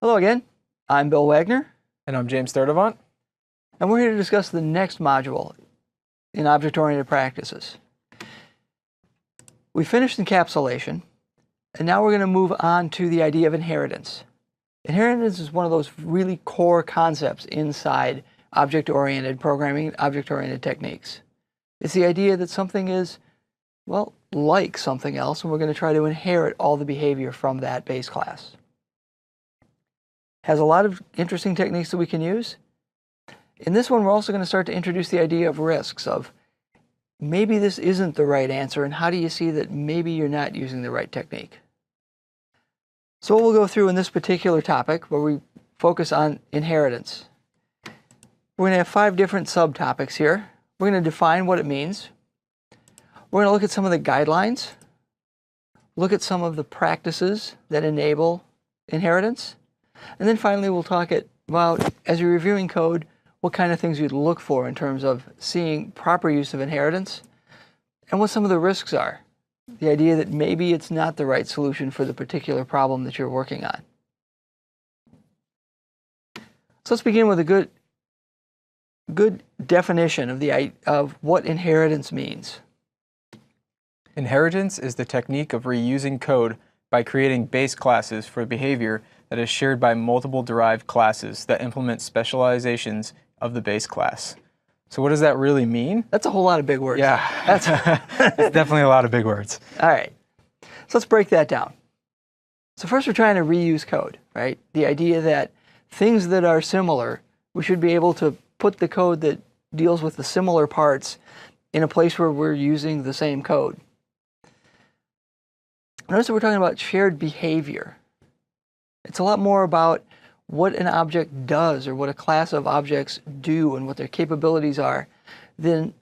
Hello again, I'm Bill Wagner. And I'm James Sturdivant. And we're here to discuss the next module in object-oriented practices. We finished encapsulation, and now we're going to move on to the idea of inheritance. Inheritance is one of those really core concepts inside object-oriented programming, object-oriented techniques. It's the idea that something is, well, like something else, and we're going to try to inherit all the behavior from that base class. Has a lot of interesting techniques that we can use. In this one, we're also going to start to introduce the idea of risks of maybe this isn't the right answer, and how do you see that maybe you're not using the right technique? So what we'll go through in this particular topic, where we focus on inheritance. We're going to have 5 different subtopics here. We're going to define what it means. We're going to look at some of the guidelines, look at some of the practices that enable inheritance, and then finally we'll talk about, as you're reviewing code, what kind of things you'd look for in terms of seeing proper use of inheritance and what some of the risks are. The idea that maybe it's not the right solution for the particular problem that you're working on. So let's begin with a good definition of what inheritance means. Inheritance is the technique of reusing code by creating base classes for behavior that is shared by multiple derived classes that implement specializations of the base class. So what does that really mean? That's a whole lot of big words. Yeah, it's definitely a lot of big words. All right, so let's break that down. So first we're trying to reuse code, right? The idea that things that are similar, we should be able to put the code that deals with the similar parts in a place where we're using the same code. Notice that we're talking about shared behavior. It's a lot more about what an object does or what a class of objects do and what their capabilities are than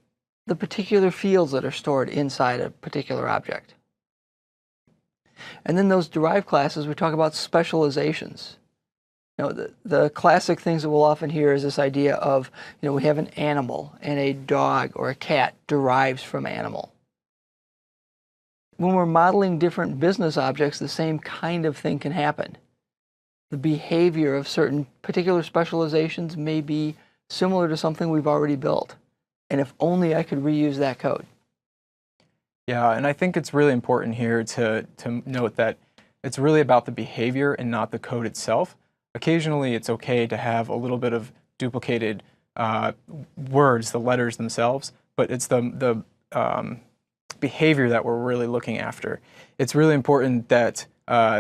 the particular fields that are stored inside a particular object. And then those derived classes, we talk about specializations. You know, the classic things that we'll often hear is this idea of, you know, we have an animal and a dog or a cat derives from animal. When we're modeling different business objects, the same kind of thing can happen. The behavior of certain particular specializations may be similar to something we've already built. And if only I could reuse that code. Yeah, and I think it's really important here to note that it's really about the behavior and not the code itself. Occasionally, it's okay to have a little bit of duplicated words, the letters themselves, but it's the behavior that we're really looking after. It's really important that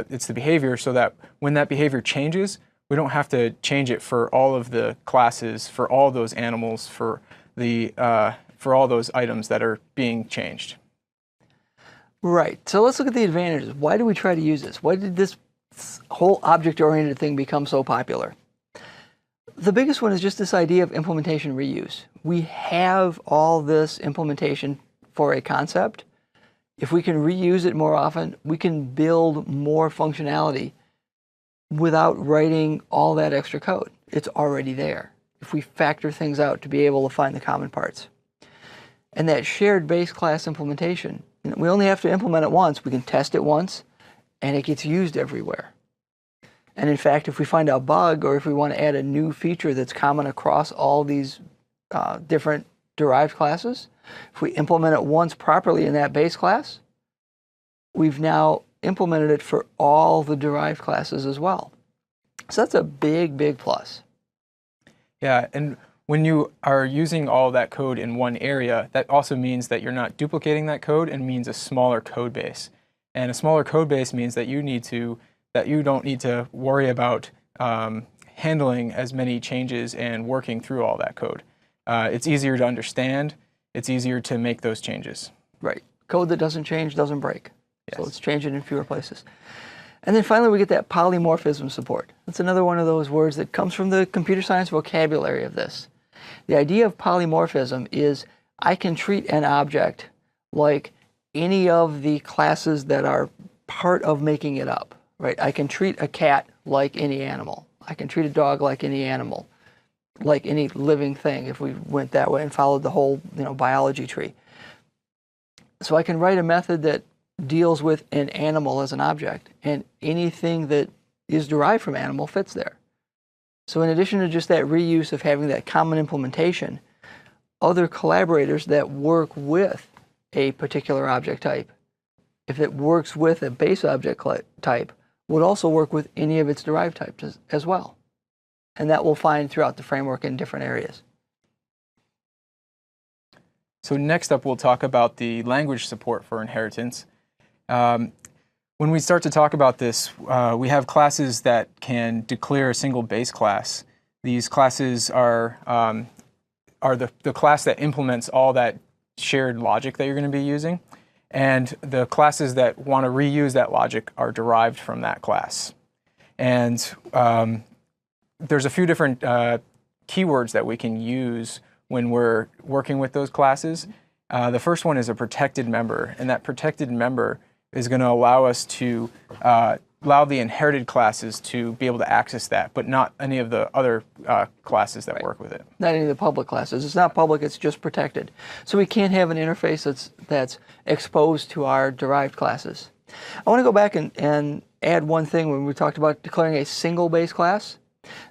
it's the behavior so that when that behavior changes, we don't have to change it for all of the classes, for all those animals, for all those items that are being changed. Right. So let's look at the advantages. Why do we try to use this? Why did this whole object-oriented thing become so popular? The biggest one is just this idea of implementation reuse. We have all this implementation for a concept. If we can reuse it more often, we can build more functionality without writing all that extra code. It's already there if we factor things out to be able to find the common parts. And that shared base class implementation, you know, we only have to implement it once. We can test it once, and it gets used everywhere. And in fact, if we find a bug or if we want to add a new feature that's common across all these different derived classes, if we implement it once properly in that base class, we've now implemented it for all the derived classes as well. So that's a big, big plus. Yeah, and when you are using all that code in one area, that also means that you're not duplicating that code and means a smaller code base. And a smaller code base means that you don't need to worry about handling as many changes and working through all that code. It's easier to understand. It's easier to make those changes. Right. Code that doesn't change doesn't break. Yes. So let's change it in fewer places. And then finally, we get that polymorphism support. That's another one of those words that comes from the computer science vocabulary of this. The idea of polymorphism is I can treat an object like any of the classes that are part of making it up. Right? I can treat a cat like any animal. I can treat a dog like any animal, like any living thing if we went that way and followed the whole, biology tree. So I can write a method that deals with an animal as an object, and anything that is derived from animal fits there. So in addition to just that reuse of having that common implementation, other collaborators that work with a particular object type, if it works with a base object type, would also work with any of its derived types as well. And that we'll find throughout the framework in different areas. So next up, we'll talk about the language support for inheritance. When we start to talk about this, we have classes that can declare a single base class. These classes are the class that implements all that shared logic that you're going to be using. And the classes that want to reuse that logic are derived from that class. And there's a few different keywords that we can use when we're working with those classes. The first one is a protected member, and that protected member is going to allow us to allow the inherited classes to be able to access that, but not any of the other classes that work with it. Not any of the public classes. It's not public, it's just protected. So we can't have an interface that's exposed to our derived classes. I want to go back and add one thing when we talked about declaring a single base class.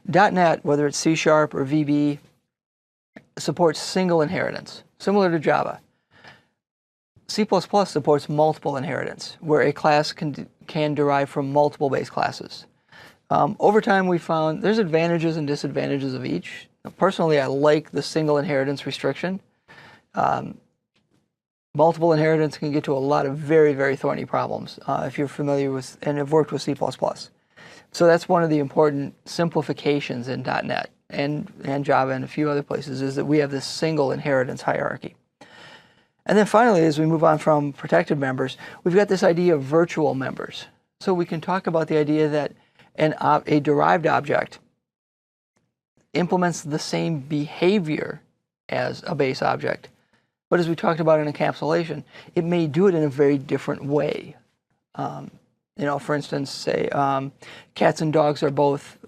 .NET, whether it's C# or VB, supports single inheritance, similar to Java. C++ supports multiple inheritance, where a class can derive from multiple base classes. Over time, we found there's advantages and disadvantages of each. Personally, I like the single inheritance restriction. Multiple inheritance can get to a lot of very, very thorny problems if you're familiar with and have worked with C++. So that's one of the important simplifications in .NET and Java and a few other places, is that we have this single inheritance hierarchy. And then finally, as we move on from protected members, we've got this idea of virtual members. So we can talk about the idea that a derived object implements the same behavior as a base object. But as we talked about in encapsulation, it may do it in a very different way. For instance, say cats and dogs are both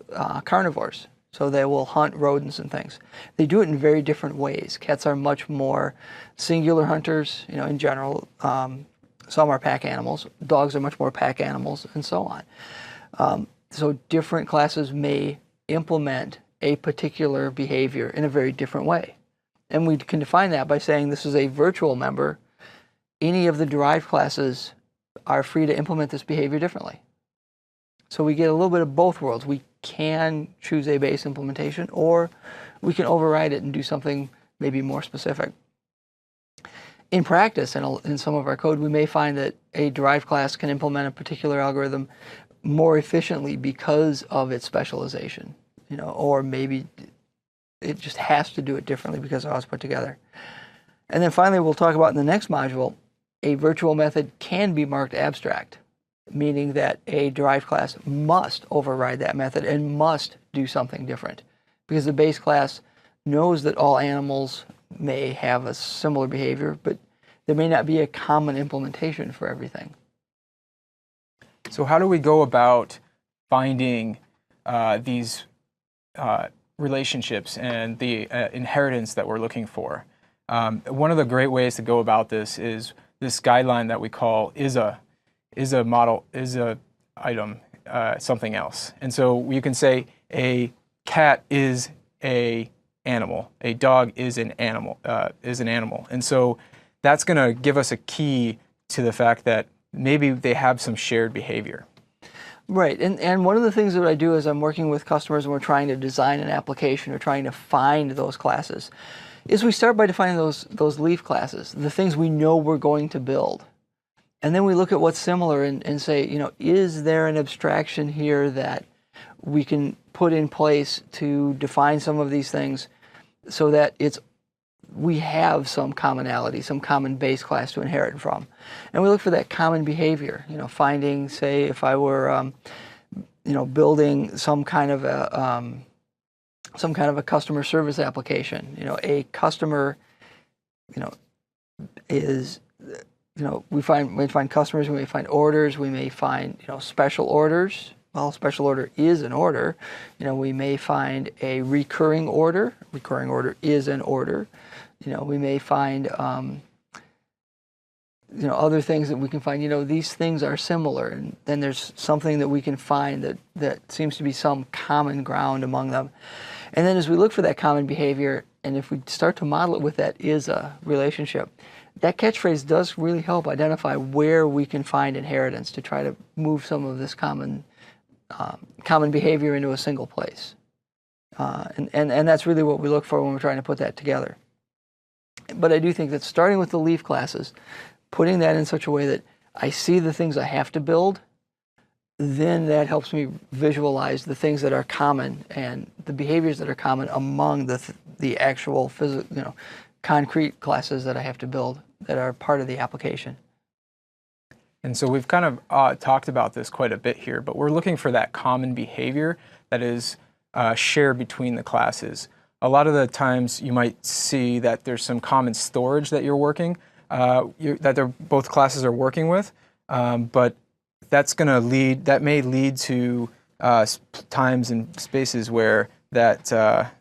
carnivores. So they will hunt rodents and things. They do it in very different ways. Cats are much more singular hunters, in general. Some are pack animals. Dogs are much more pack animals, and so on. So different classes may implement a particular behavior in a very different way. And we can define that by saying this is a virtual member. Any of the derived classes are free to implement this behavior differently. So we get a little bit of both worlds. We can choose a base implementation, or we can override it and do something maybe more specific. In practice, in some of our code, we may find that a derived class can implement a particular algorithm more efficiently because of its specialization, or maybe it just has to do it differently because of how it's put together. And then finally, we'll talk about in the next module, a virtual method can be marked abstract, meaning that a derived class must override that method and must do something different, because the base class knows that all animals may have a similar behavior, but there may not be a common implementation for everything. So how do we go about finding these relationships and the inheritance that we're looking for? One of the great ways to go about this is this guideline that we call is a model, is a item, something else. And so you can say a cat is a animal, a dog is an animal, And so that's going to give us a key to the fact that maybe they have some shared behavior. Right, and one of the things that I do is I'm working with customers and we're trying to design an application or trying to find those classes, is we start by defining those leaf classes, the things we know we're going to build. And then we look at what's similar and say, is there an abstraction here that we can put in place to define some of these things so that we have some commonality, some common base class to inherit from. And we look for that common behavior, finding, say, if I were, building some kind of a customer service application, a customer, is, we find customers, we may find orders, we may find, special orders. Well, special order is an order. We may find a recurring order. Recurring order is an order. We may find other things that we can find, these things are similar, and then there's something that we can find that seems to be some common ground among them. And then as we look for that common behavior, and if we start to model it with that is a relationship, that catchphrase does really help identify where we can find inheritance to try to move some of this common behavior into a single place. And that's really what we look for when we're trying to put that together. But I do think that starting with the leaf classes, putting that in such a way that I see the things I have to build, then that helps me visualize the things that are common and the behaviors that are common among the actual physical, concrete classes that I have to build that are part of the application. And so we've kind of talked about this quite a bit here, but we're looking for that common behavior that is shared between the classes. A lot of the times you might see that there's some common storage that you're working, that both classes are working with, but that may lead to times and spaces where that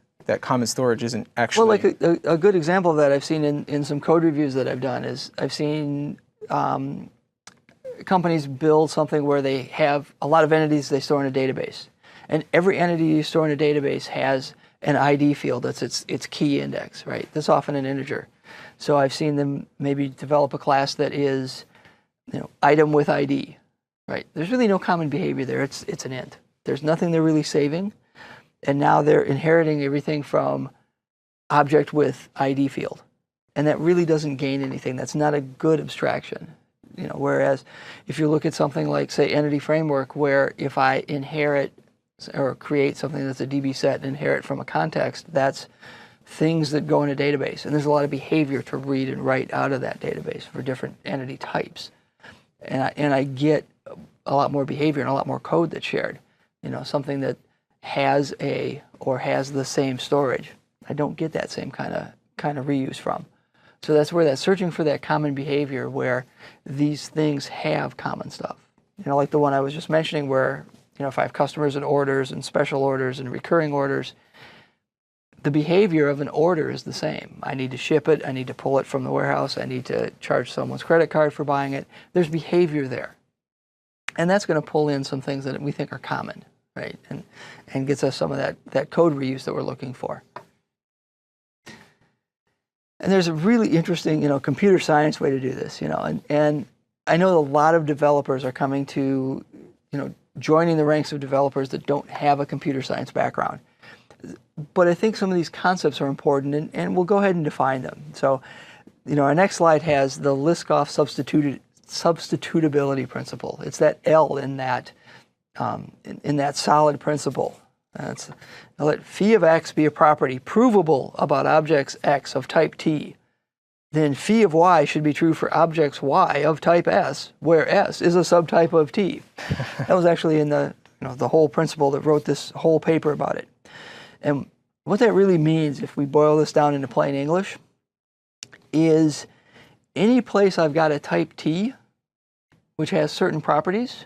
common storage isn't actually. Well, like a good example of that I've seen in some code reviews that I've done is I've seen companies build something where they have a lot of entities they store in a database. And every entity you store in a database has an ID field that's its key index, right? That's often an integer. So I've seen them maybe develop a class that is, item with ID, right? There's really no common behavior there. It's an int. There's nothing they're really saving. And now they're inheriting everything from object with ID field. And that really doesn't gain anything. That's not a good abstraction. Whereas if you look at something like, say, entity framework, where if I inherit or create something that's a DB set and inherit from a context, that's things that go in a database. And there's a lot of behavior to read and write out of that database for different entity types. And I get a lot more behavior and a lot more code that's shared. Something that has the same storage. I don't get that same kind of reuse from. So that's where that searching for that common behavior where these things have common stuff. Like the one I was just mentioning where, if I have customers and orders and special orders and recurring orders, the behavior of an order is the same. I need to ship it. I need to pull it from the warehouse. I need to charge someone's credit card for buying it. There's behavior there. And that's going to pull in some things that we think are common, right? And gets us some of that code reuse that we're looking for. And there's a really interesting, computer science way to do this, and I know a lot of developers are coming to, joining the ranks of developers that don't have a computer science background. But I think some of these concepts are important, and we'll go ahead and define them. So, our next slide has the Liskov substitutability principle. It's that L in that solid principle. Now let phi of x be a property provable about objects x of type T. Then phi of y should be true for objects y of type S, where S is a subtype of T. That was actually in the whole principle that wrote this whole paper about it. And what that really means, if we boil this down into plain English, is any place I've got a type T, which has certain properties,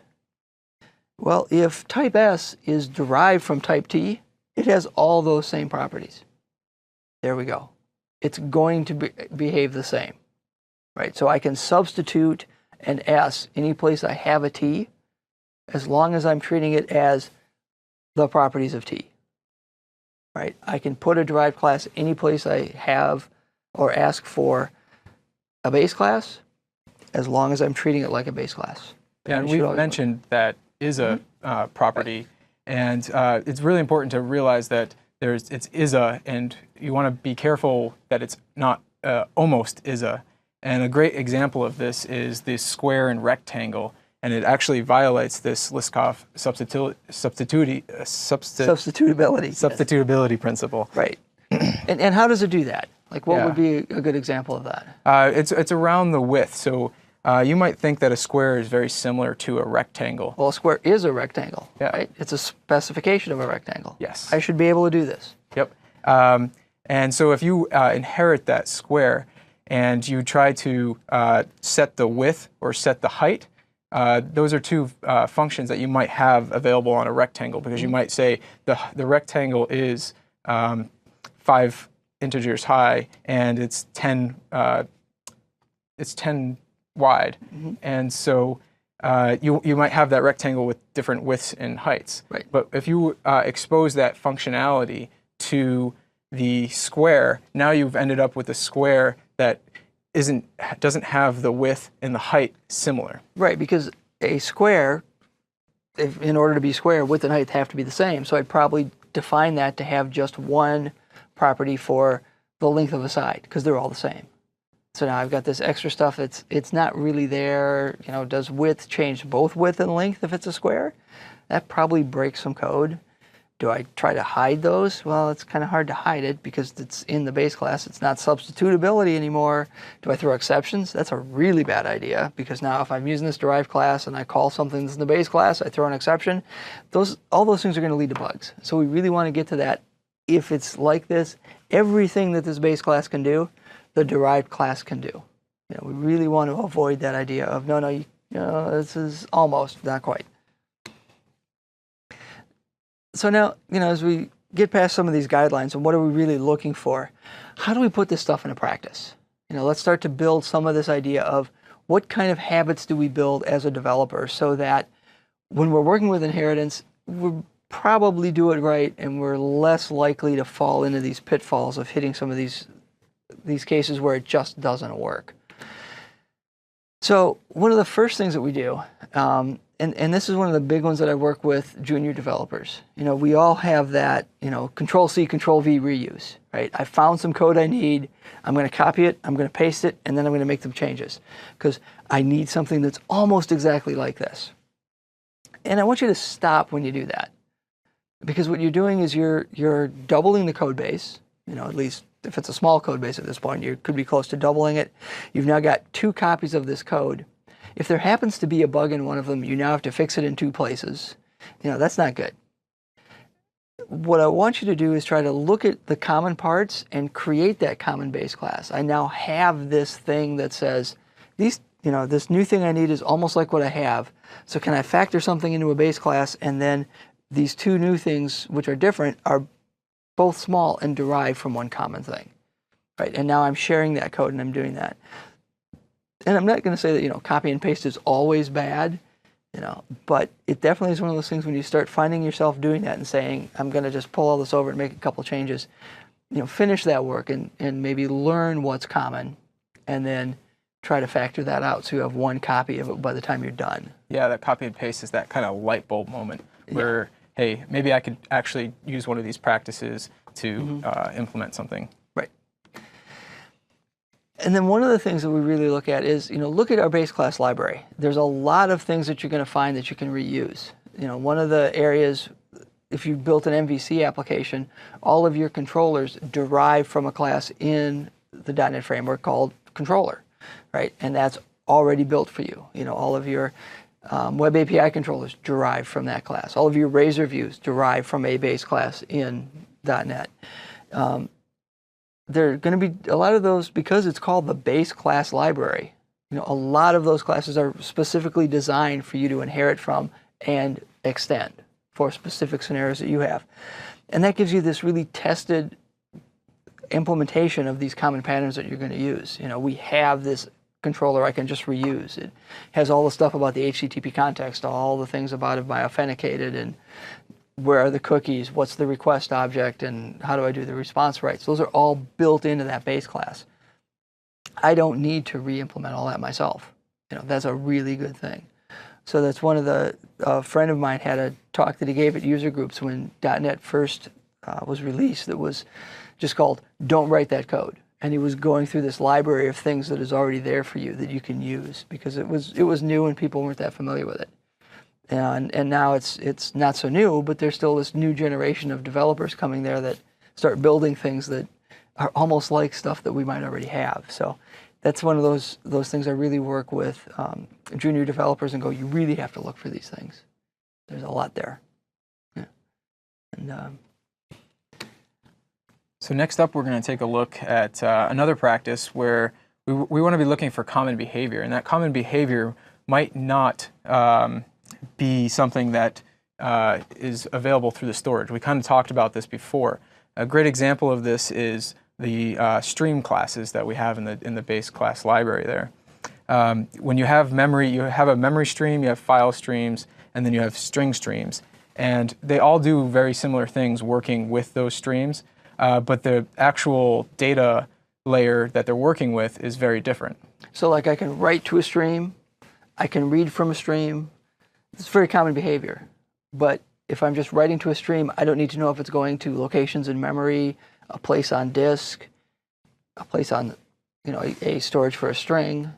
well, if type S is derived from type T, it has all those same properties. There we go. It's going to behave the same, right? So I can substitute an S any place I have a T as long as I'm treating it as the properties of T, right? I can put a derived class any place I have or ask for a base class as long as I'm treating it like a base class. Yeah, and we've mentioned that is a property, and it's really important to realize that it's is-a, and you want to be careful that it's not almost is-a. And a great example of this is the square and rectangle, and it actually violates this Liskov substitutability principle. Right. And how does it do that? Like, what would be a good example of that? It's around the width. So you might think that a square is very similar to a rectangle. Well, a square is a rectangle, right? It's a specification of a rectangle. Yes. I should be able to do this. Yep. And so if you inherit that square and you try to set the width or set the height, those are two functions that you might have available on a rectangle, because you might say the rectangle is 5 integers high and it's 10 wide, and so you might have that rectangle with different widths and heights. Right. But if you expose that functionality to the square, now you've ended up with a square that doesn't have the width and the height similar. Right, because a square, in order to be square, width and height have to be the same. So I'd probably define that to have just one property for the length of a side, because they're all the same. So now I've got this extra stuff it's not really there. You know, does width change both width and length if it's a square? That probably breaks some code. Do I try to hide those? Well, it's kind of hard to hide it because it's in the base class. It's not substitutability anymore. Do I throw exceptions? That's a really bad idea, because now if I'm using this derived class and I call something that's in the base class, I throw an exception, all those things are going to lead to bugs. So we really want to get to that. If it's like this, everything that this base class can do, the derived class can do. You know, we really want to avoid that idea of, no, this is almost, not quite. So now, as we get past some of these guidelines and what are we really looking for, how do we put this stuff into practice? Let's start to build some of this idea of what kind of habits do we build as a developer so that when we're working with inheritance, we'll probably do it right and we're less likely to fall into these pitfalls of hitting some of these cases where it just doesn't work. So one of the first things that we do, and this is one of the big ones that I work with junior developers. We all have that, Control-C, Control-V reuse, right? I found some code I need. I'm going to copy it. I'm going to paste it, and then I'm going to make some changes because I need something that's almost exactly like this. And I want you to stop when you do that, because what you're doing is you're doubling the code base. At least if it's a small code base at this point, you could be close to doubling it. You've now got 2 copies of this code. If there happens to be a bug in one of them, you now have to fix it in 2 places. That's not good. What I want you to do is try to look at the common parts and create that common base class. I now have this thing that says, this new thing I need is almost like what I have. So can I factor something into a base class, and then these 2 new things, which are different, are both small and derived from one common thing, right? And now I'm sharing that code and I'm doing that. And I'm not going to say that, copy and paste is always bad, but it definitely is one of those things when you start finding yourself doing that and saying, I'm going to just pull all this over and make a couple changes, finish that work and maybe learn what's common and then try to factor that out so you have one copy of it by the time you're done. Yeah, that copy and paste is that kind of light bulb moment where, hey, maybe I could actually use one of these practices to implement something. Right. And then one of the things that we really look at is, look at our base class library. There's a lot of things that you're going to find that you can reuse. One of the areas, if you built an MVC application, all of your controllers derive from a class in the .NET framework called controller, right? And that's already built for you. All of your Web API controllers derive from that class. All of your Razor views derive from a base class in .NET. There are going to be a lot of those, because it's called the base class library. A lot of those classes are specifically designed for you to inherit from and extend for specific scenarios that you have. And that gives you this really tested implementation of these common patterns that you're going to use. We have this controller I can just reuse. It has all the stuff about the HTTP context, all the things about it by authenticated, and where are the cookies, what's the request object, and how do I do the response rights. Those are all built into that base class. I don't need to re-implement all that myself. That's a really good thing. So that's one of the, a friend of mine had a talk that he gave at user groups when .NET first was released that was just called "Don't Write That Code." And he was going through this library of things that is already there for you that you can use, because it was new and people weren't that familiar with it. And now it's not so new, but there's still this new generation of developers coming there that start building things that are almost like stuff that we might already have. So that's one of those things I really work with junior developers and go, you really have to look for these things. There's a lot there. Yeah. And so next up, we're going to take a look at another practice where we want to be looking for common behavior, and that common behavior might not be something that is available through the storage. We kind of talked about this before. A great example of this is the stream classes that we have in the base class library there. when you have memory, you have a memory stream, you have file streams, and then you have string streams. And they all do very similar things working with those streams, but the actual data layer that they're working with is very different. So like I can write to a stream, I can read from a stream. It's very common behavior. But if I'm just writing to a stream, I don't need to know if it's going to locations in memory, a place on disk, a place on, a storage for a string.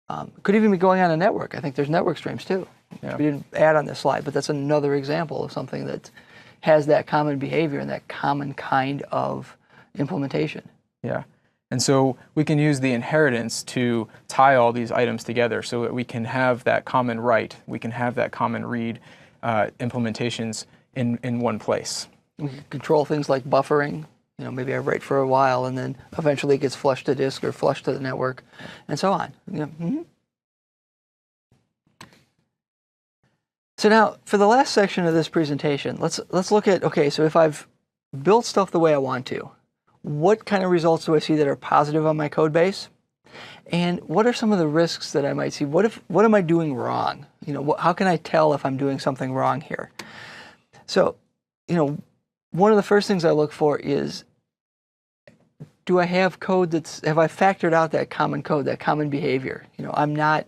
It could even be going on a network. I think there's network streams too. Yeah. We didn't add on this slide, but that's another example of something that has that common behavior and that common kind of implementation. Yeah. And so we can use the inheritance to tie all these items together so that we can have that common write, we can have that common read implementations in one place. We can control things like buffering. Maybe I write for a while and then eventually it gets flushed to disk or flushed to the network and so on. So now, for the last section of this presentation, let's look at, okay, so if I've built stuff the way I want to, what kind of results do I see that are positive on my code base? And what are some of the risks that I might see? What am I doing wrong? How can I tell if I'm doing something wrong here? So, one of the first things I look for is, do I have code have I factored out that common code, that common behavior? I'm not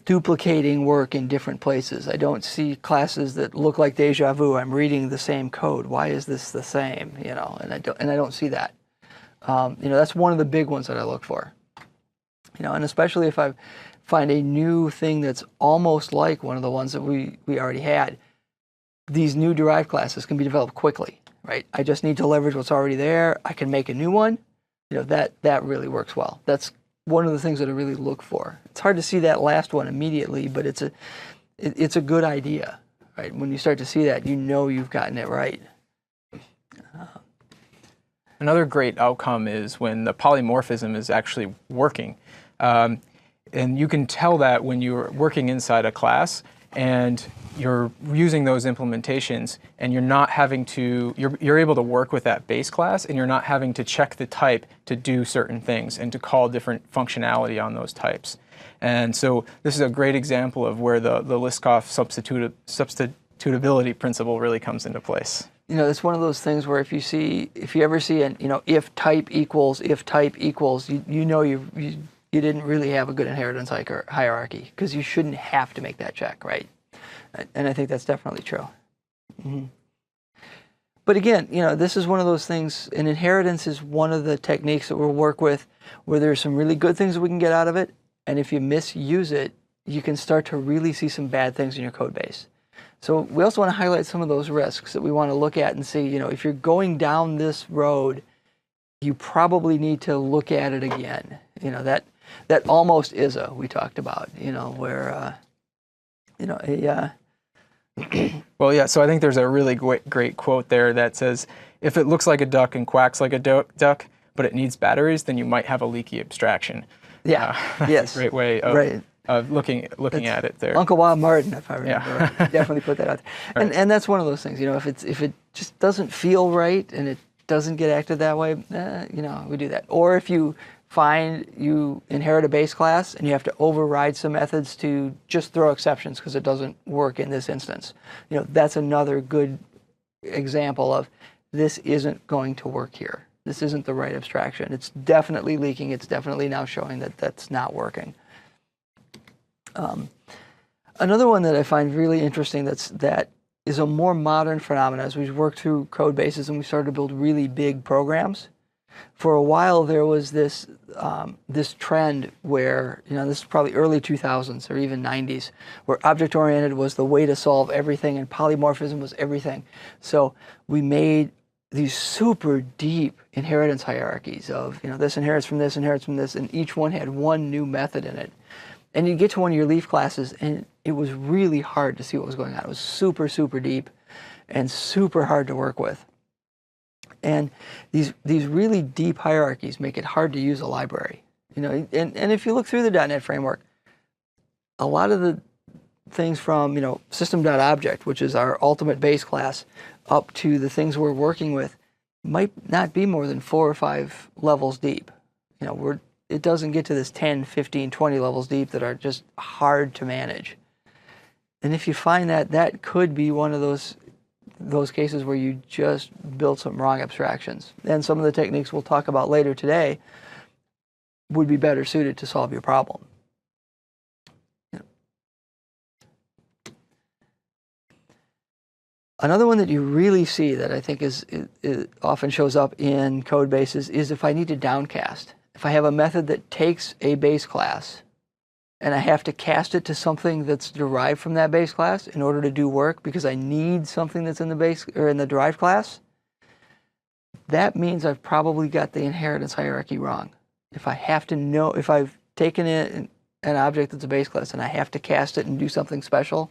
duplicating work in different places. I don't see classes that look like deja vu. I'm reading the same code. Why is this the same? And I don't see that. That's one of the big ones that I look for. And especially if I find a new thing that's almost like one of the ones that we already had. These new derived classes can be developed quickly, right? I just need to leverage what's already there. I can make a new one. That really works well. That's one of the things that I really look for. It's hard to see that last one immediately, but it's a good idea, right? When you start to see that, you've gotten it right. Another great outcome is when the polymorphism is actually working. And you can tell that when you're working inside a class and you're using those implementations and you're not having to, you're able to work with that base class and you're not having to check the type to do certain things and to call different functionality on those types. And so this is a great example of where the Liskov substitutability principle really comes into place. It's one of those things where if you ever see an, if type equals, you didn't really have a good inheritance hierarchy because you shouldn't have to make that check, right? And I think that's definitely true. Mm-hmm. But again, this is one of those things, and inheritance is one of the techniques that we'll work with where there's some really good things that we can get out of it, and if you misuse it, you can start to really see some bad things in your code base. So we also want to highlight some of those risks that we want to look at and see, if you're going down this road, you probably need to look at it again. That almost is a we talked about, where Well, yeah, so I think there's a really great quote there that says, if it looks like a duck and quacks like a duck, but it needs batteries, then you might have a leaky abstraction. Yeah, yes. A great way of looking at it there. Uncle Bob Martin, if I remember. Yeah. Right. Definitely put that out there. Right. And that's one of those things, if it just doesn't feel right and it doesn't get acted that way, we do that. Or if you find you inherit a base class and you have to override some methods to just throw exceptions because it doesn't work in this instance. That's another good example of this isn't going to work here. This isn't the right abstraction. It's definitely leaking. It's definitely now showing that that's not working. Another one that I find really interesting that is a more modern phenomenon as we've worked through code bases and we started to build really big programs. For a while, there was this trend where, this is probably early 2000s or even 90s, where object-oriented was the way to solve everything and polymorphism was everything. So we made these super deep inheritance hierarchies of, this inherits from this, and each one had one new method in it. And you get to one of your leaf classes, and it was really hard to see what was going on. It was super, super deep and super hard to work with. And these really deep hierarchies make it hard to use a library. And if you look through the .NET framework, a lot of the things from, system.object, which is our ultimate base class, up to the things we're working with, might not be more than 4 or 5 levels deep. it doesn't get to this 10, 15, 20 levels deep that are just hard to manage. And if you find that, that could be one of those cases where you just built some wrong abstractions. And some of the techniques we'll talk about later today would be better suited to solve your problem. Another one that you really see that I think it often shows up in code bases is if I need to downcast. If I have a method that takes a base class and I have to cast it to something that's derived from that base class in order to do work because I need something that's in the base or in the derived class, that means I've probably got the inheritance hierarchy wrong. If I have to know, if I've taken an object that's a base class and I have to cast it and do something special,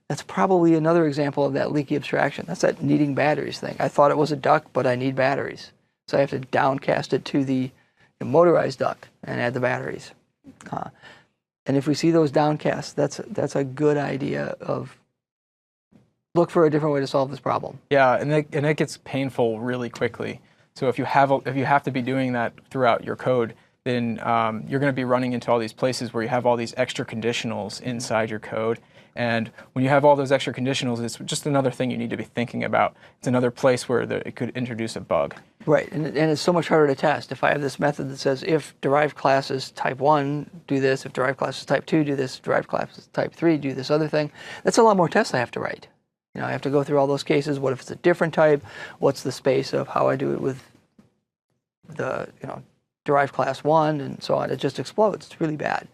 that's probably another example of that leaky abstraction. That's that needing batteries thing. I thought it was a duck, but I need batteries. So I have to downcast it to the motorized duck and add the batteries. And if we see those downcasts, that's a good idea of look for a different way to solve this problem. Yeah, and it gets painful really quickly. So if you have to be doing that throughout your code, then you're going to be running into all these places where you have all these extra conditionals inside your code. And when you have all those extra conditionals, it's just another thing you need to be thinking about. It's another place where it could introduce a bug. Right, and it's so much harder to test. If I have this method that says if derived class is type 1, do this. If derived class is type 2, do this. If derived class is type 3, do this other thing. That's a lot more tests I have to write. You know, I have to go through all those cases. What if it's a different type? What's the space of how I do it with the derived class 1 and so on? It just explodes. It's really bad.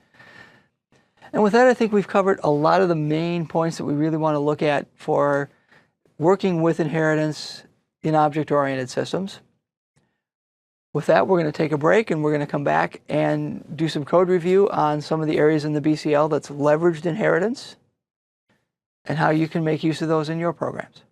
And with that, I think we've covered a lot of the main points that we really want to look at for working with inheritance in object-oriented systems. With that, we're going to take a break and we're going to come back and do some code review on some of the areas in the BCL that's leveraged inheritance and how you can make use of those in your programs.